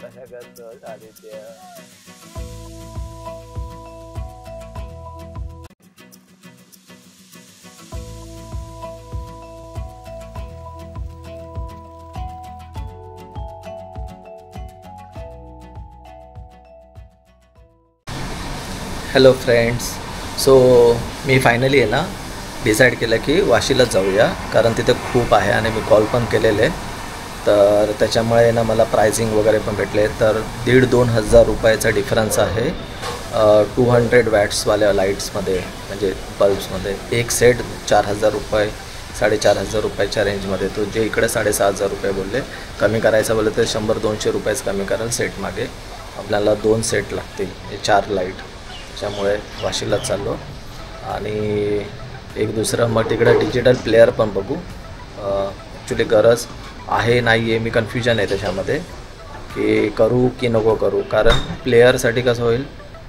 कशा करतोस Aditya? Hello friends, so मी finally आहे ना डिसाईड केलं की वाशीला जाऊया, कारण तिथे खूप आहे आणि मी कॉल पण केलेले, तर त्याच्यामुळे ना मला प्राइसिंग वगैरे पण भेटले. तर 1,500-2,000 रुपयाचा डिफरन्स आहे 200 वॅट्सवाल्या लाईट्समध्ये, म्हणजे बल्ब्समध्ये. एक सेट 4,000 रुपये, 4,500 रुपयाच्या रेंजमध्ये. तो जे इकडे 6,500 रुपये बोलले. कमी करायचं बोललं तर 100-200 रुपयेच कमी कराल सेट मागे. आपल्याला 2 सेट लागतील, हे 4 लाईट. त्याच्यामुळे वाशीलाच चाललो. आणि एक दुसरं मग तिकडं डिजिटल प्लेअर पण बघू. ॲक्च्युली गरज आहे नाही आहे, मी कन्फ्युजन आहे त्याच्यामध्ये की करू की नको करू. कारण प्लेअरसाठी कसं होईल,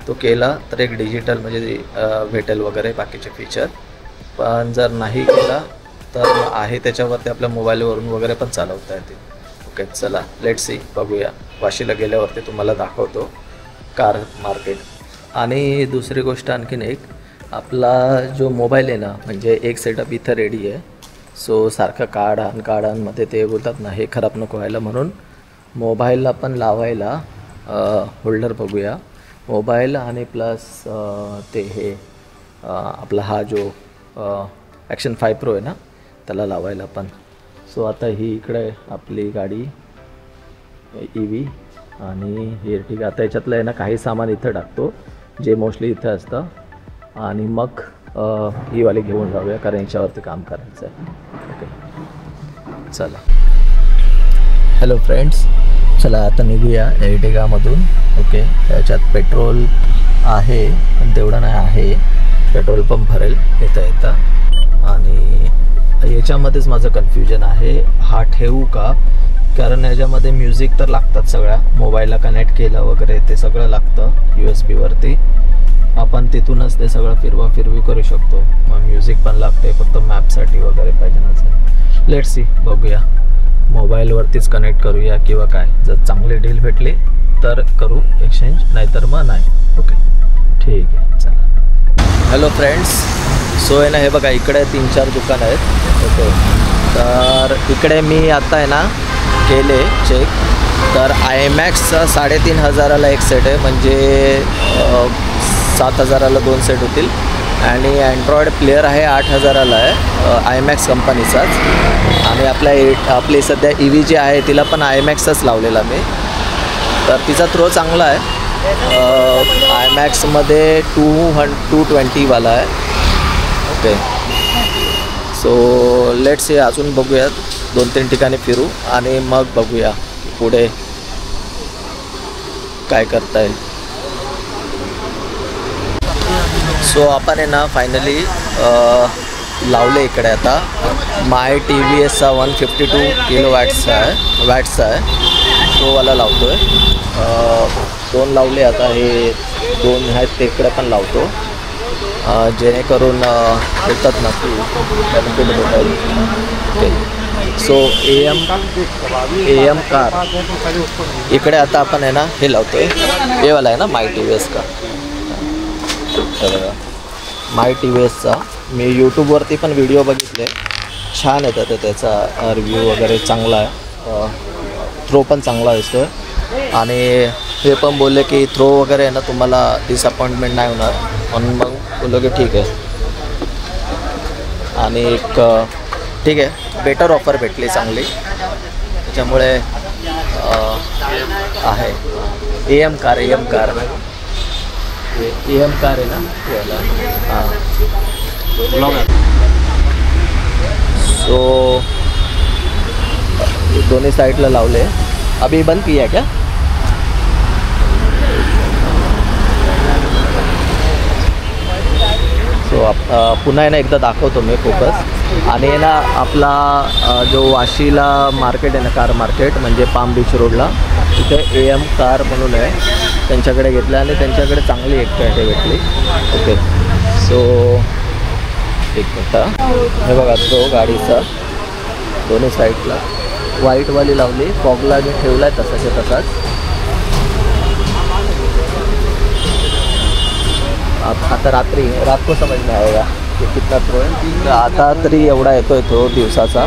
तो केला तर एक डिजिटल म्हणजे भेटेल वगैरे बाकीचे फीचर. पण जर नाही केला तर आहे त्याच्यावरती आपल्या मोबाईलवरून वगैरे पण चालवता येतील. ओके, चला लेट्स सी, बघूया. वाशीला गेल्यावरती तुम्हाला दाखवतो कार मार्केट. आणि दुसरी गोष्ट आणखीन एक, आपला जो मोबाईल आहे ना, म्हणजे एक सेटअप इथं रेडी आहे. सो सारखं काढांमध्ये ते बोलतात ना, हे खराब नको व्हायला, म्हणून मोबाईलला पण लावायला होल्डर बघूया. मोबाईल आणि प्लस ते हे आपला हा जो ॲक्शन 5 प्रो आहे ना, त्याला लावायला पण. सो आता ही इकडे आपली गाडी EV आणि हे ठीक आहे. आता याच्यातलं आहे ना काही सामान इथं टाकतो जे मोस्टली इथं असतं, आणि मग ही वाली घेऊन जाऊया, कारण याच्यावरती काम करायचं आहे. ओके, चला. हॅलो फ्रेंड्स, चला आता निघूया एर्टिगामधून. ओके, याच्यात पेट्रोल आहे पण तेवढं नाही आहे. पेट्रोल पंप भरेल येता. आणि याच्यामध्येच माझं कन्फ्युजन आहे, हा ठेवू का? कारण याच्यामध्ये म्युझिक तर लागतात, सगळ्या मोबाईलला कनेक्ट केलं वगैरे ते सगळं लागतं USB वरती. आपण तिथूनच ते सगळं फिरवी करू शकतो. मग म्युझिक पण लागते, फक्त मॅपसाठी वगैरे पाहिजे नसेल. लेट्स सी, बघूया. मोबाईलवरतीच कनेक्ट करूया किंवा काय. जर चांगली डील भेटली तर करू एक्सचेंज, नाहीतर मग नाही. ओके, ठीक आहे, चला. हॅलो फ्रेंड्स, सो आहे ना, हे बघा इकडे 3-4 दुकान आहेत. ओके, तर इकडे मी आता आहे ना केले चेक, तर IMAXचा 3,500ला एक सेट आहे, म्हणजे 7,000ला 2 सेट होतील. आणि अँड्रॉइड प्लेअर आहे 8,000ला आहे, IMAX कंपनीचाच. आणि आपली सध्या EV जी आहे तिला पण IMAXचाच लावलेला मी, तर तिचा थ्रो चांगला आहे. IMAXमध्ये 220वाला आहे. ओके, सो लेट्स से, अजून बघूयात, 2-3 ठिकाणी फिरू आणि मग बघूया पुढे काय करता येईल. सो आपण आहे ना फायनली लावले इकडे आता माय TVSचा 152 किलोवॅट्सचा आहे, तो वाला लावतो आहे. 2 लावले आता, हे 2 आहेत ते इकडे पण लावतो, जेणेकरून भेटतात ना की बेनिफिट भेटेल. ओके, सो AM कार इकडे आता आपण आहे ना हे लावतो आहे, हे वाला आहे ना माय TVS का. माय TVSचा मी यूट्यूबवरती पण व्हिडिओ बघितले, छान येतात त्याचा रिव्ह्यू वगैरे चांगला आहे, थ्रो पण चांगला दिसतो आहे. आणि हे पण बोलले की थ्रो वगैरे आहे ना तुम्हाला डिसअपॉइंटमेंट नाही होणार, म्हणून मग बोललो की ठीक आहे. आणि एक ठीक आहे, बेटर ऑफर भेटली चांगली, त्याच्यामुळे आहे. AM कार आहे ना, हां. सो दोन्ही साइडला लावले. अभी बंद किया क्या? सो पुन्हा ना एकदा दाखवतो मी फोकस. आणि ना आपला जो वाशीला मार्केट आहे ना, कार मार्केट, म्हणजे पाम बीच रोडला, तिथे AM कार म्हणून आहे, त्यांच्याकडे घेतलं आणि त्यांच्याकडे चांगली एक हे भेटली. ओके, सो एक मिनटं, हे बघा तो गाडीचा दोन्ही साईडला व्हाईटवाली लावली, फॉगला मी ठेवला आहे तसाच्या तसाच. आता रात को समझ में आएगा की कितना थ्रो आहे. तर आता तरी एवढा येतोय तो दिवसाचा,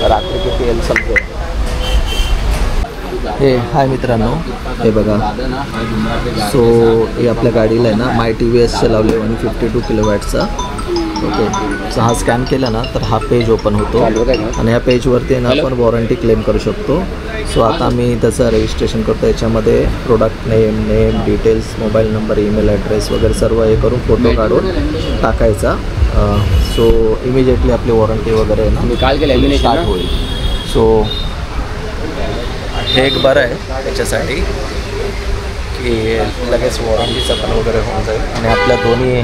रात्री किती येईल समजेल. हे हाय मित्रांनो, हे बघा. सो हे आपल्या गाडीला आहे ना माय TVSचे लावले 152 किलोवॅटचा. ओके, सो हा स्कॅन केला ना तर हा पेज ओपन होतो आणि ह्या पेजवरती ना आपण वॉरंटी क्लेम करू शकतो. सो आता मी त्याचं रजिस्ट्रेशन करतो. याच्यामध्ये product name details, mobile number, email address वगैरे सर्व हे करून फोटो काढून टाकायचा. सो इमिजिएटली आपली वॉरंटी वगैरे ना स्टार्ट होईल. सो हे एक बरं आहे त्याच्यासाठी की लगेच वॉरंटीचं पण वगैरे होऊन जाईल. आणि आपल्या दोन्ही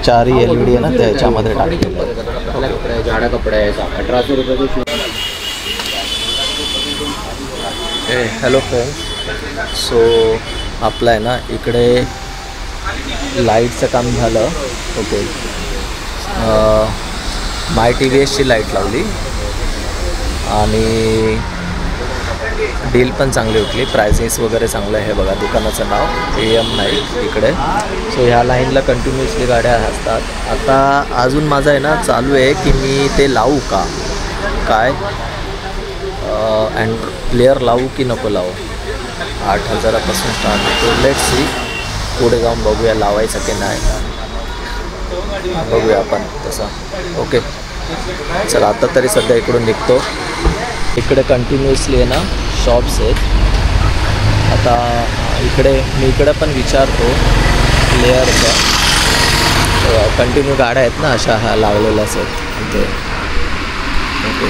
4 LED आहे ना त्याच्यामध्ये टाकले. झाडा कपडा आहे 1800 रुपये. हॅलो फ्रेंड्स, सो आपलं आहे ना इकडे लाईटचं काम झालं. ओके, माय TVSची लाईट लावली आणि डील पण चांगली उठली. प्रायसेस वगैरे चांगलं आहे. बघा दुकानाचं नाव AM नाईक इकडे. सो ह्या लाईनला कंटिन्युअसली गाड्या असतात. आता अजून माझं आहे ना चालू आहे की मी ते लावू का काय अँड प्लेअर लावू की नको लावू. 8,000पासून स्टार्ट होतो. लेट्स सी, पुढे जाऊन बघूया लावायचं की नाही, बघूया आपण तसं. ओके चला, आता तरी सध्या इकडून निघतो. इकडे कंटिन्युअसली आहे ना शॉप्स आहेत. आता मी इकडे पण विचारतो प्लेअरचा. कंटिन्यू गाड्या आहेत ना अशा ह्या लागलेल्याच आहेत ते. ओके,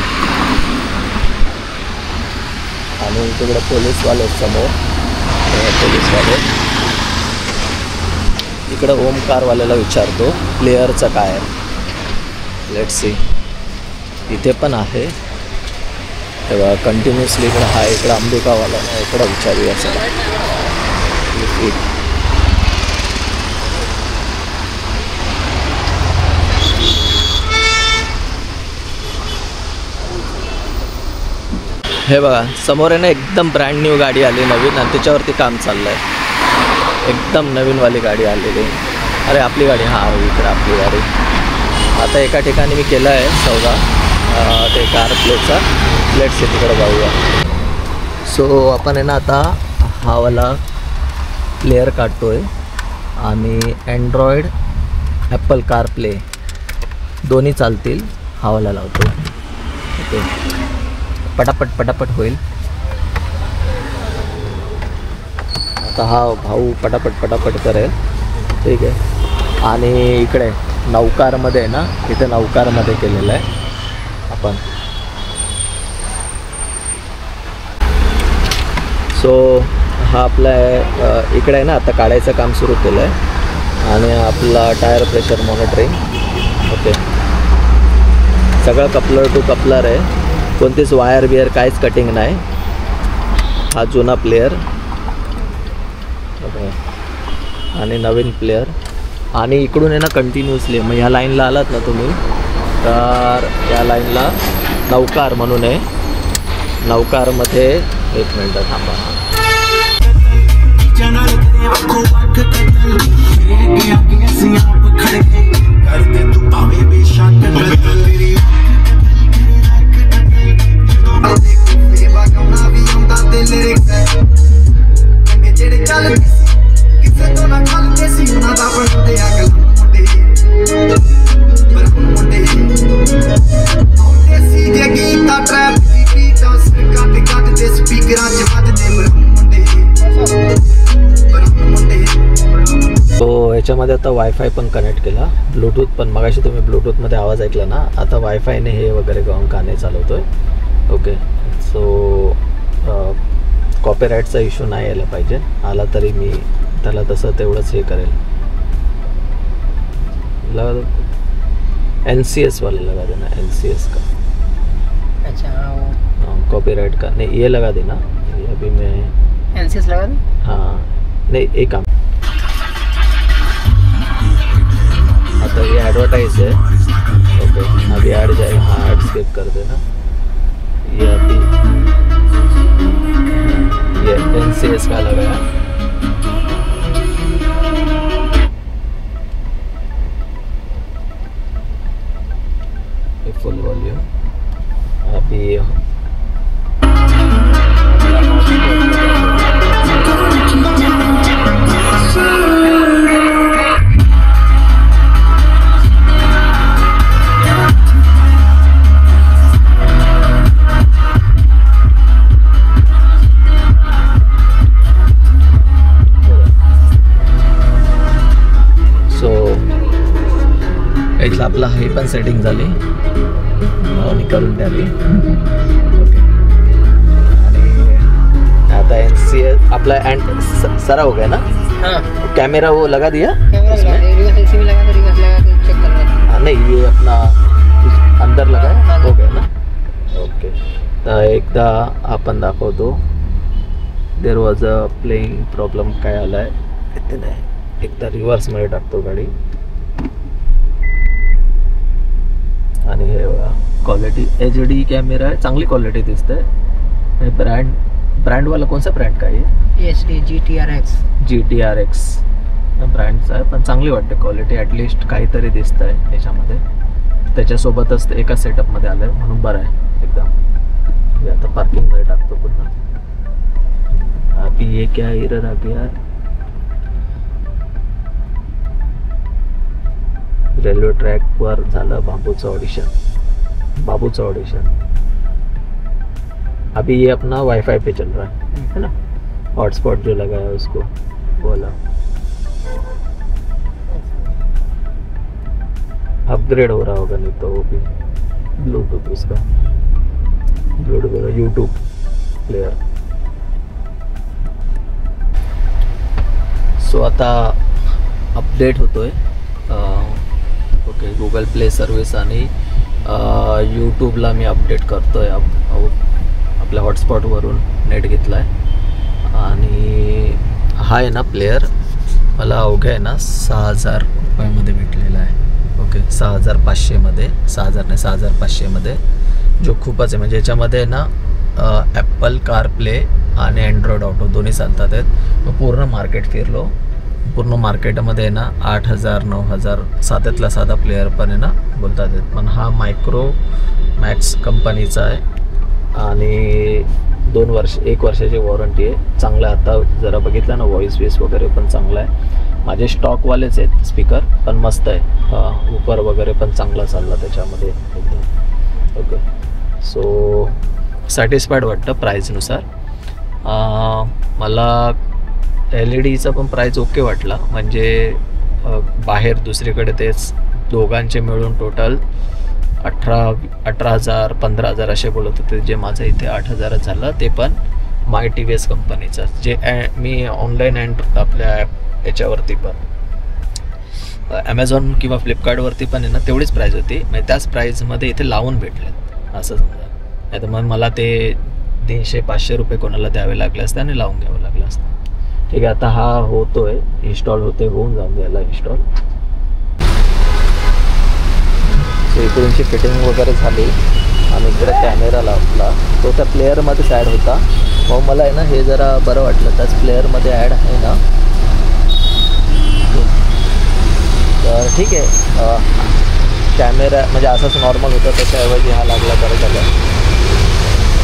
आणि तिकडे पोलीसवाले समोर पोलीसवाले. इकडं ओमकारवाल्याला विचारतो प्लेअरचं काय आहे. लेट्स सी, इथे पण आहे तेव्हा कंटिन्युअसली इकडं हा इकडं अंबिकावाला इकडं विचारूया चला. हे बघा समोर आहे ना एकदम ब्रँड न्यू गाडी आली नवीन आणि त्याच्यावरती काम चाललं आहे. एकदम नवीनवाली गाडी आलेली. अरे आपली गाडी, हां इकडं आपली गाडी. आता एका ठिकाणी मी केलं आहे सौदा ते कार प्लेचा. प्लेट्स तिकडे जाऊया. सो आपण आहे ना आता हा वाला प्लेअर काढतो आहे आणि अँड्रॉईड ॲपल कारप्ले दोन्ही चालतील. हा वाला लावतो. ओके, पटापट होईल. आता हा भाऊ पटापट करेल. ठीक आहे. आणि इकडे नौकारमध्ये आहे ना, इथे नौकारमध्ये केलेलं आहे आपण. सो हा आपला आहे इकडे आहे ना आता काढायचं काम सुरू केलं आहे. आणि आपला टायर प्रेशर मॉनिटरिंग. ओके, सगळं कपलर टू कपलर आहे. कोणतीच वायर बियर काहीच कटिंग नाही. हा जुना प्लेअर आणि नवीन प्लेअर. आणि इकडून आहे ना कंटिन्युअसली मग ह्या लाईनला आलात ना तुम्ही तर या लाईनला नौकार म्हणून आहे. नौकारमध्ये 1 मिनटं थांबा. तो ह्याच्यामध्ये आता वायफाय पण कनेक्ट केला. ब्लूटूथ पण, मगाशी तुम्ही ब्लूटूथमध्ये आवाज ऐकला ना, आता वायफायने हे वगैरे गाणे चालवतो आहे. ओके, सो कॉपीराईटचा इश्यू नाही यायला पाहिजे. आला तरी मी त्याला तसं तेवढंच हे करेल. NCS वाले लगा देना, NCS का. अच्छा हाँ, कॉपीराइट का नहीं, ये लगा देना. ये अभी मैं NCS लगा दूँ. हाँ नहीं, एक काम. आता ये एडवर्टाइज है. ओके, अभी ऐड जाएगा. हाँ, ऐड स्किप कर देना. ये अभी ये NCS का लगाया. ये फुल वॉल्यूम अभी इथलं आपलं हे पण सेटिंग झाली आणि करून द्यावी. ओके आणि आता NCS आपला एंड सारा हो गया ना. हाँ कैमरा वो लगा दिया कैमरा लगा इसमें? दे, रिवर्स एसी में लगा दे, रिवर्स लगा के चेक कर रहा है. नहीं ये अपना अंदर लगा है, हो गया ना. ओके तर एकदा आपण दाखवतो. There was a playing problem काय आला आहे इथे नाही. एकदा रिव्हर्समध्ये टाकतो गाडी आणि हे क्वालिटी HD कॅमेरा आहे. चांगली क्वालिटी दिसते. ब्रँडवाला कोणता ब्रँड काय आहे? SD GTRX ब्रँडचा आहे पण चांगली वाटते क्वालिटी. ॲटलिस्ट काहीतरी दिसतं आहे याच्यामध्ये. त्याच्यासोबतच एका सेटअपमध्ये आलं आहे म्हणून बरं आहे एकदम. मी आता पार्किंगमध्ये टाकतो पुन्हा. अभी ये क्या एरर आ गया? रेल्वे ट्रॅकवर झालं बाबूचं ऑडिशन. अभी ये अपना वाईफाई पे चल रहा है ना. हॉटस्पॉट जो लगा है उसको बोला अपग्रेड हो रहा होगा, नहीं तो वो भी ब्लूटूथ उसका यूट्यूब प्लेयर. सो आता अपडेट होतोय. ओके गुगल प्ले सर्विस आणि यूट्यूबला मी अपडेट करतो आहे. आपल्या हॉटस्पॉटवरून नेट घेतला आहे आणि हा आहे ना प्लेयर मला अवघ्या आहे ना 6,000 रुपयामध्ये भेटलेला आहे. ओके 6,500मध्ये 6,500मध्ये जो खूपच आहे. म्हणजे याच्यामध्ये ना ॲपल कारप्ले आणि अँड्रॉइड ऑटो दोन्ही चालतात आहेत. पूर्ण मार्केट फिरलो. पूर्ण मार्केटमध्ये ना 8,000 9,000 साध्यातला साधा प्लेयर पण आहे ना बोलतात आहेत. पण हा मायक्रोमॅक्स कंपनीचा आहे आणि 1 वर्षाची वॉरंटी आहे. चांगला आता जरा बघितलं ना व्हॉइस वगैरे पण चांगला आहे. माझे स्टॉकवालेच आहेत स्पीकर पण मस्त आहे. उपर वगैरे पण चांगला चालला त्याच्यामध्ये एकदम. ओके सो सॅटिस्फाईड वाटतं प्राईजनुसार. मला LED पण प्राईस ओके वाटला. म्हणजे बाहेर दुसरीकडे तेच दोघांचे मिळून टोटल 18,000 15,000 असे बोलत होते. जे माझं इथे 8,000 झालं ते पण माय TVS कंपनीचं. जे मी ऑनलाईन अँड आपल्या ॲप याच्यावरती पण ॲमेझॉन किंवा फ्लिपकार्टवरती पण आहे ना तेवढीच प्राईस होती. म्हणजे त्याच प्राईजमध्ये इथे लावून भेटलेत असं समजा. नाही तर मग मला ते 300-500 रुपये कोणाला द्यावे लागले असते आणि लावून घ्यावं लागलं असतं. ठीक आहे आता हा होतोय इन्स्टॉल होऊन जाऊन द्यायला इन्स्टॉल. सो इकडूनची फिटिंग वगैरे झाली आणि इकडे कॅमेरा लावला. तो त्या प्लेअरमध्येच ॲड होता. मग मला आहे ना हे जरा बरं वाटलं. त्याच प्लेअरमध्ये ॲड आहे ना. तर ठीक आहे कॅमेरा म्हणजे असाच नॉर्मल होता त्याच्याऐवजी हा लागला बरं झालं.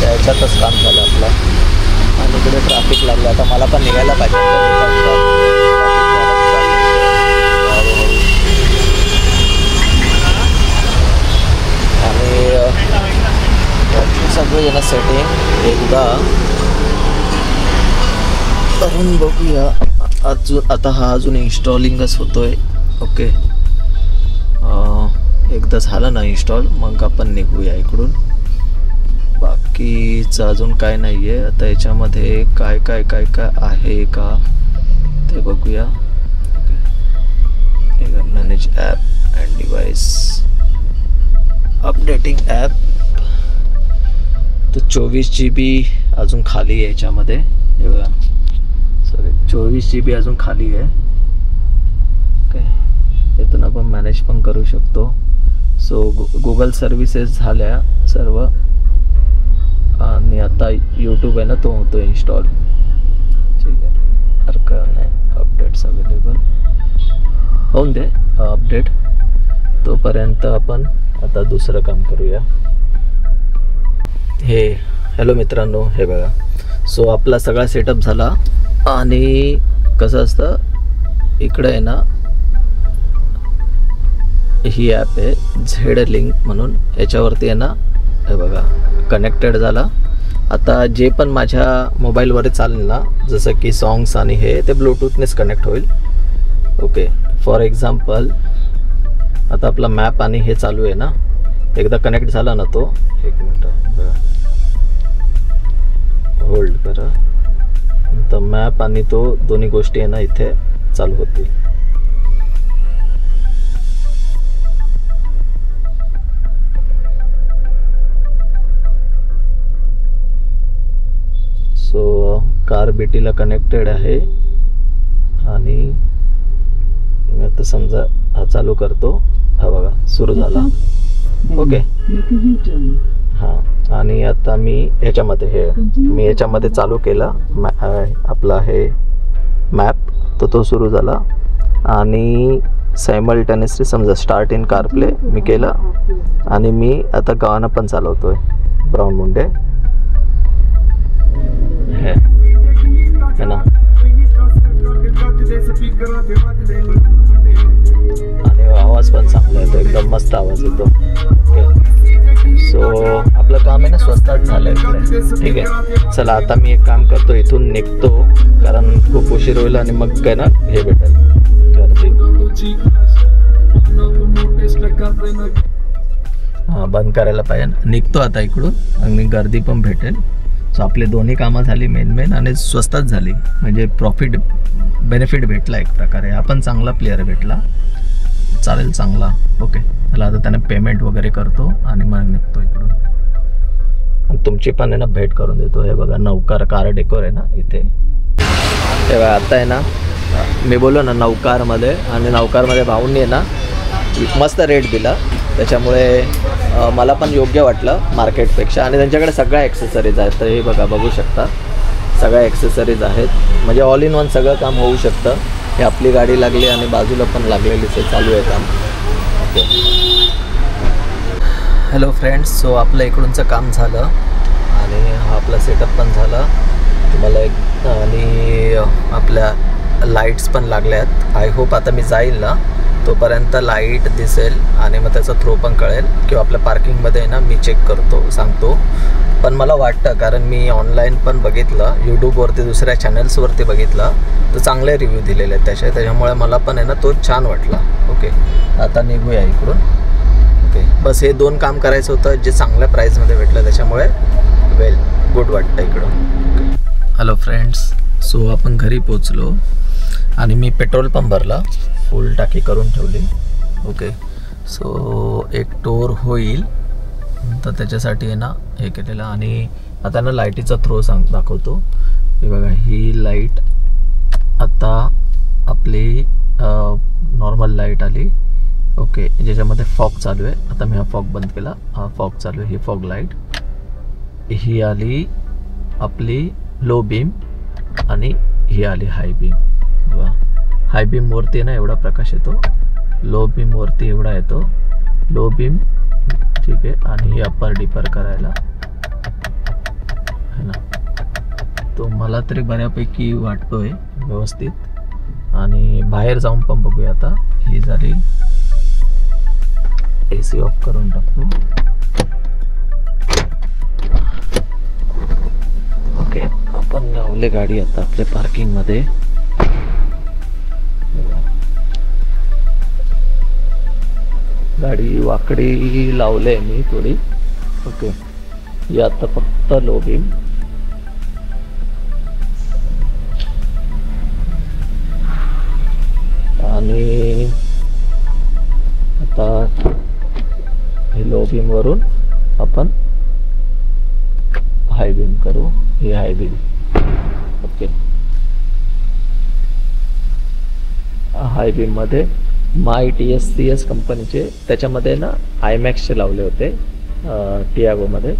त्याच्यातच काम झालं आपलं. आणि इकडे ट्रॅफिक लागलं. आता मला पण निघायला पाहिजे. आणि सगळं ना सेटिंग एकदा करून बघूया. आता हा अजून इन्स्टॉलिंगच होतोय. ओके एकदा झालं ना इन्स्टॉल मग आपण निघूया इकडून. बाकीचं अजून काय नाही आहे. आता याच्यामध्ये काय आहे का ते बघूया. Okay manage app and device updating app. तर 24 GB अजून खाली आहे याच्यामध्ये. हे बघा 24 GB अजून खाली आहे. ओके यातून आपण मॅनेज पण करू शकतो. सो गुगल सर्विसेस झाल्या सर्व आणि आता यूट्यूब आहे ना तो होतो इन्स्टॉल. ठीक आहे हरकत नाही. अपडेट्स अवेलेबल होऊन दे अपडेट. तोपर्यंत आपण आता दुसरं काम करूया. हे हॅलो मित्रांनो, हे बघा. सो आपला सगळा सेटअप झाला आणि कसं असतं इकडे आहे ना, ही ॲप आहे झेड लिंक म्हणून, याच्यावरती आहे ना हे बघा कनेक्टेड झाला. आता जे पण माझ्या मोबाईलवर चालेल ना, जसं की सॉंग्स आणि हे ते ब्लूटूथनेच कनेक्ट होईल. ओके, फॉर एक्झाम्पल आता आपला मॅप आणि हे चालू आहे ना, एकदा कनेक्ट झाला ना तो, एक मिनटं बघा, होल्ड करा. तर मॅप आणि तो दोन्ही गोष्टी आहे ना इथे चालू होतील. सो कार बीटीला कनेक्टेड आहे आणि मी आता समजा हा चालू करतो, हा बघा सुरू झाला. ओके हां, आणि आता मी ह्याच्यामध्ये याच्यामध्ये चालू केला आपला हे मॅप, तर तो सुरू झाला. आणि सायमल्टेनियसली समजा स्टार्ट इन कारप्ले मी केला आणि मी आता गाणं पण चालवतोय, ब्राऊन मुंडे है ना. आणि आवाज पण चांगला येतो, एकदम मस्त आवाज येतो. सो आपलं काम आहे ना स्वस्तात झालं इकडे. ठीक आहे, चला आता मी एक काम करतो, इथून निघतो कारण खूप उशीर होईल आणि मग काय ना हे भेटेल गर्दी. हां, बंद करायला पाहिजे. निघतो आता इकडून आणि गर्दी पण भेटेल. सो आपले दोन्ही कामं झाली मेन आणि स्वस्तात झाली, म्हणजे प्रॉफिट बेनिफिट भेटला एक प्रकारे. आपण चांगला प्लेअर भेटला, चालेल चांगला. ओके, चला आता त्याने पेमेंट वगैरे करतो आणि मग निघतो इकडून. आणि तुमची पण आहे ना भेट करून देतो. हे बघा नौकार कार डेकोर आहे ना इथे. तेव्हा आता आहे ना मी बोललो ना नौकारमध्ये, आणि नौकारमध्ये भाऊंनी आहे ना मस्त रेट दिला, त्याच्यामुळे मला पण योग्य वाटलं मार्केटपेक्षा. आणि त्यांच्याकडे सगळ्या ॲक्सेसरीज आहेत. तर हे बघा, बघू शकता सगळ्या ॲक्सेसरीज आहेत, म्हणजे ऑल इन वन सगळं काम होऊ शकतं. हे आपली गाडी लागली आणि बाजूला पण लागलेलीच आहे, चालू आहे काम. Okay, hello friends. सो आपलं इकडूनचं काम झालं आणि हा आपला सेटअप पण झाला तुम्हाला एक, आणि आपल्या लाईट्स पण लागल्या आहेत. आय होप आता मी जाईल ना तोपर्यंत लाईट दिसेल आणि मग त्याचा थ्रो पण कळेल, किंवा आपल्या पार्किंगमध्ये ना मी चेक करतो सांगतो. पण मला वाटतं, कारण मी ऑनलाईन पण बघितलं, यूट्यूबवरती दुसऱ्या चॅनल्सवरती बघितलं, तर चांगले रिव्ह्यू दिलेले आहेत त्याच्यामुळे मला पण आहे ना तो छान वाटला. ओके, आता निघूया इकडून. ओके, बस हे दोन काम करायचं होतं जे चांगल्या प्राईजमध्ये भेटलं, त्याच्यामुळे वेल गुड वाटतं इकडं. Okay, hello friends. सो आपण घरी पोचलो आणि मी पेट्रोल पण भरला, फुल टाकी करून ठेवली. ओके, सो एक टूर होईल तर त्याच्यासाठी आहे ना हे केलेलं. आणि आता ना लाईटीचा थ्रो दाखवतो. हे बघा, ही लाईट आता आपली नॉर्मल लाईट आली. ओके, ज्याच्यामध्ये फॉग चालू आहे. आता मी हा फॉग बंद केला, हा फॉग चालू आहे. ही फॉग लाईट ही आली आपली लो बीम आणि ही आली हाय बीम. बघा, हाय बीमवरती ना एवढा प्रकाश येतो, लो बीमवरती एवढा येतो. लो बीम ठीक आहे, आणि ही अप्पर डिपर करायला है ना, तो मला तरी बऱ्यापैकी वाटतोय व्यवस्थित. आणि बाहेर जाऊन पण बघूया. आता ही झाली, AC ऑफ करून टाकतो. ओके, आपण लावले गाडी आता आपल्या पार्किंगमध्ये. गाडी वाकडी लावले मी थोडी. ओके, ही आता फक्त लो बीम. आणि आता हे लो बीम वरून आपण हाय बीम करू. ही हाय बीम. ओके, हाय बीम मध्ये माय TCS कंपनीचे, त्याच्यामध्ये ना आयमॅक्सचे लावले होते टियागोमध्ये.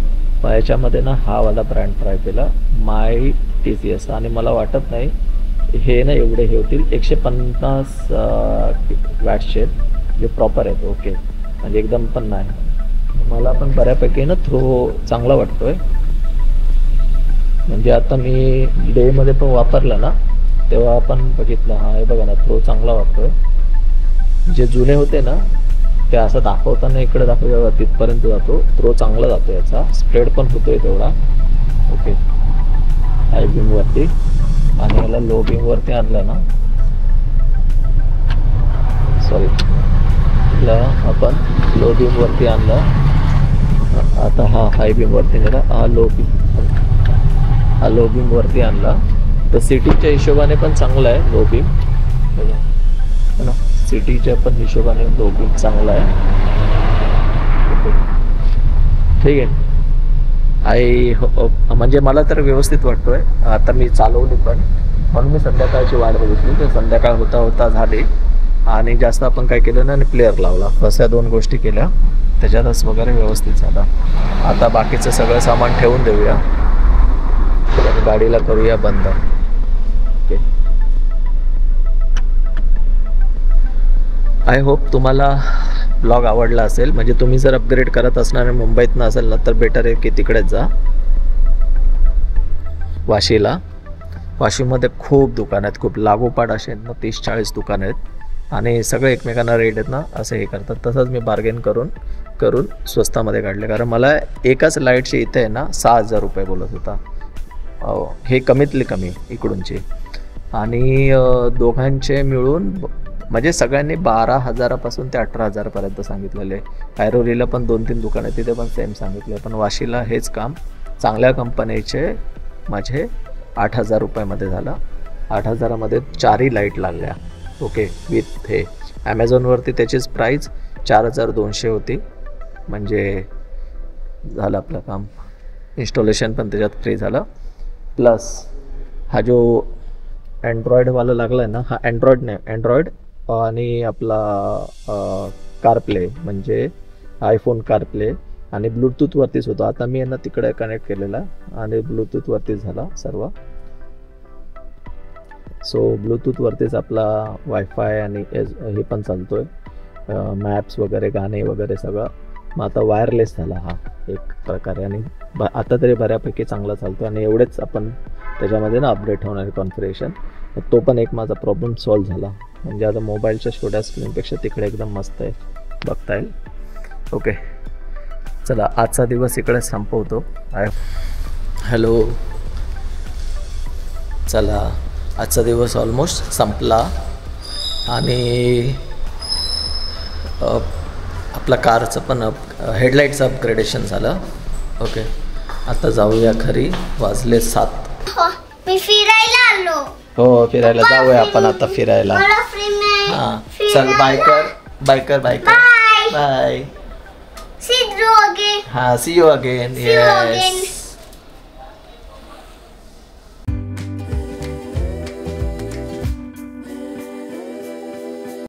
याच्यामध्ये ना हा वाला ब्रँड ट्राय केला माय TCS, आणि मला वाटत नाही हे ना एवढे हे होतील. 150 वॅट्सचे जे प्रॉपर आहेत. ओके, म्हणजे एकदम पण नाही. मला पण बऱ्यापैकी ना थ्रो चांगला वाटतोय. म्हणजे आता मी डेमध्ये पण वापरला ना तेव्हा आपण बघितलं, हा हे बघा ना थ्रो चांगला वाटतोय. जे जुने होते ना ते असं दाखवताना इकडे दाखवता तिथपर्यंत जातो, थ्रो चांगला जातो याचा, स्प्रेड पण होतोय तेवढा. ओके, हाय बीमवरती आणि याला लो बीमवरती आणलं ना, सॉरी आपण लो बीमवरती आणलं. आता हा हाय बीमवरती नेला, हा लो बीमवरती आणला. तर सिटीच्या हिशोबाने पण चांगला आहे लो बीम ना, सिटीच्या पण हिशोबाने लो बीम चांगला आहे. ठीक आहे. म्हणजे मला तर व्यवस्थित वाटतोय. आता मी चालवली पण, म्हणून मी संध्याकाळची वाट बघितली, तर संध्याकाळ होता होता झाली आणि जास्त आपण काय केलं ना, आणि प्लेअर लावला, बस या 2 गोष्टी केल्या, त्याच्यातच वगैरे व्यवस्थित झाला. आता बाकीचं सगळं सामान ठेवून देऊया, गाडीला करूया बंद. ओके, आय होप तुम्हाला ब्लॉग आवडला असेल. म्हणजे तुम्ही जर अपग्रेड करत असणार आणि मुंबईतनं असेल ना तर बेटर आहे की तिकडेच जा वाशीला. वाशीमध्ये खूप दुकानं आहेत, खूप लागोपाठ असे आहेत ना 30-40 दुकानं आहेत आणि सगळे एकमेकांना रेट आहेत ना असे हे करतात. तसंच मी बार्गेन करून स्वस्तामध्ये काढले, कारण मला एकाच लाईटची इथे आहे ना 6,000 रुपये बोलत होता. हे कमीतली कमी इकडूनची, आणि दोघांचे मिळून म्हणजे सगळ्यांनी 12,000पासून ते 18,000पर्यंत सांगितलेले. ऐरोलीला पण 2-3 दुकानं आहेत, तिथे पण सेम सांगितले. पण वाशीला हेच काम चांगल्या कंपनीचे माझे 8,000 रुपयामध्ये झालं. 8,000मध्ये 4ही लाईट लागल्या. ओके, विथ हे ॲमेझॉनवरती त्याचीच प्राईस 4,200 होती. म्हणजे झालं आपलं काम, इन्स्टॉलेशन पण त्याच्यात फ्री झालं. प्लस हा जो अँड्रॉईडवाला लागला आहे ना, हा अँड्रॉईड नाही, अँड्रॉईड आणि आपला कारप्ले म्हणजे आयफोन कारप्ले आणि ब्लूटूथवरतीच होतं. आता मी यांना तिकडे कनेक्ट केलेला आणि ब्लूटूथवरतीच झाला सर्व. सो ब्लूटूथवरतीच आपला वायफाय आणि हे पण चालतोय, मॅप्स वगैरे, गाणे वगैरे सगळं. मग आता वायरलेस झाला हा एक प्रकारे, आणि आता तरी बऱ्यापैकी चांगला चालतो. आणि एवढेच आपण त्याच्यामध्ये ना अपडेट होणार कॉन्फिगरेशन, तो पण एक माझा प्रॉब्लेम सॉल्व्ह झाला. म्हणजे आता मोबाईलच्या छोट्या स्क्रीनपेक्षा तिकडे एकदम मस्त आहे, बघता येईल. ओके, चला आजचा दिवस इकडे संपवतो. हॅलो, चला आजचा दिवस ऑलमोस्ट संपला आणि आपला कारचं पण हेडलाईटचं अपग्रेडेशन झालं. ओके, आता जाऊया घरी, वाजले 7. मी फिरायला आलो. हो, फिरायला जाऊया आपण आता फिरायला. हां, चल बाय कर. बाय. See you again. हां, सी यू अगेन. येस.